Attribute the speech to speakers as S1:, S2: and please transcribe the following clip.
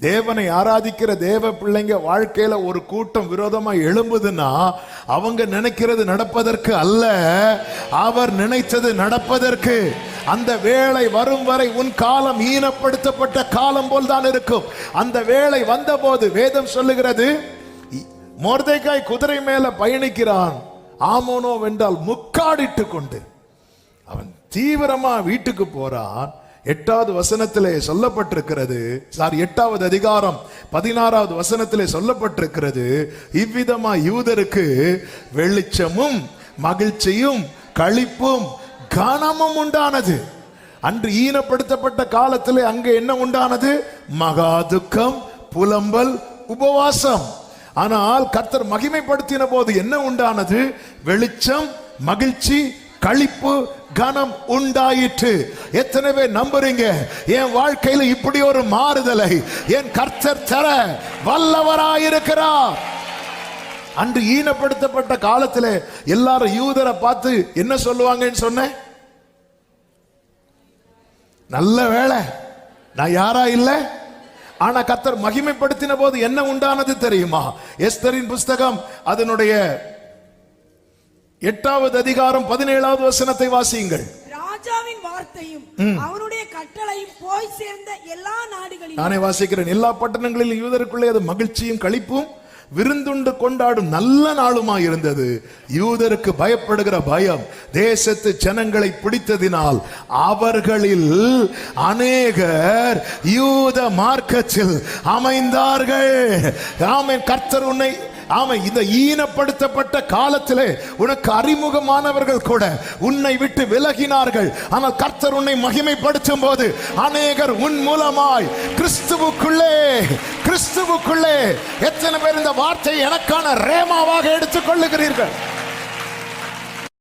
S1: தேவனை ஆராதிக்கிற தேவ பிள்ளைங்க வாழ்க்கையில ஒரு கூட்டம் விரோதமா எழும்புதுன்னா அவங்க நினைக்கிறது நடப்பதற்கு அல்ல, அவர் நினைத்தது நடப்பதற்கு. அந்த வேளை வரும் வரை உன் காலம் ஈனப்படுத்தப்பட்ட காலம் போல் தான் இருக்கும். அந்த வேளை வந்தபோது வேதம் சொல்லுகிறது, மொர்தெகாய் குதிரை மேல பயணிக்கிறான், ஆமோனோ வென்றால் முக்காடிட்டு கொண்டு அவன் தீவிரமா வீட்டுக்கு போறான். 8வது வசனத்திலே சொல்லப்பட்டிருக்கிறது, 8வது அதிகாரம் 16வது வசனத்திலே சொல்லப்பட்டிருக்கிறது, இவ்விதமா யூதருக்கு வெளிச்சமும் மகிழ்ச்சியும் களிப்பும் கனமும் உண்டானது. அன்று ஈனப்படுத்தப்பட்ட காலத்திலே அங்கே என்ன உண்டானது? மகா துக்கம், புலம்பல், உபவாசம். ஆனால் கர்த்தர் மகிமைப்படுத்தின போது என்ன உண்டானது? வெளிச்சம், மகிழ்ச்சி, களிப்பு, கனம் உண்டாயிற்று. எத்தனை பேர் நம்புறீங்க என் வாழ்க்கையில இப்படி ஒரு மாறுதலை என் கர்த்தர் தர வல்லவராயிருக்கிறார்? அன்று ஈனப்படுத்தப்பட்ட காலத்திலே எல்லாரும் யூதரை பார்த்து என்ன சொல்லுவாங்கன்னு சொன்னேன்? நல்ல வேளை நான் யாரா இல்லை. ஆனா கர்த்தர் மகிமைப்படுத்தின போது என்ன உண்டானது தெரியுமா? எஸ்தரின் புஸ்தகம் அதனுடைய 8வது அதிகாரம் 17வது வசனத்தை வாசியுங்கள்.
S2: ராஜாவின் வார்த்தையும் அவருடைய கட்டளையும் போய் சேர்ந்த எல்லா நாடுகளிலும்,
S1: நானே வாசிக்கிறேன், எல்லா பட்டணங்களிலும் யூதருக்குள்ளே அது மகிழ்ச்சியும் களிப்பும் விருந்துண்டு கொண்டாடும் நல்ல நாளுமாய் இருந்தது. யூதருக்கு பயப்படுகிற பயம் தேசத்து ஜனங்களை பிடித்ததினால் அவர்களில் அநேகர் யூத மார்க்கத்தில் அமைந்தார்கள். ஆமென். கர்த்தர் உன்னை இந்த ஈனப்படுத்தப்பட்ட காலத்திலே உனக்கு அறிமுகமானவர்கள் கூட உன்னை விட்டு விலகினார்கள். ஆனால் கர்த்தர் உன்னை மகிமைப்படுத்தும் போது அநேகர் உன் மூலமாய் கிறிஸ்துவுக்குள்ளே எத்தனை பேர் இந்த வார்த்தையை எனக்கான ரேமாவாக எடுத்துக் கொள்ளுகிறீர்கள்?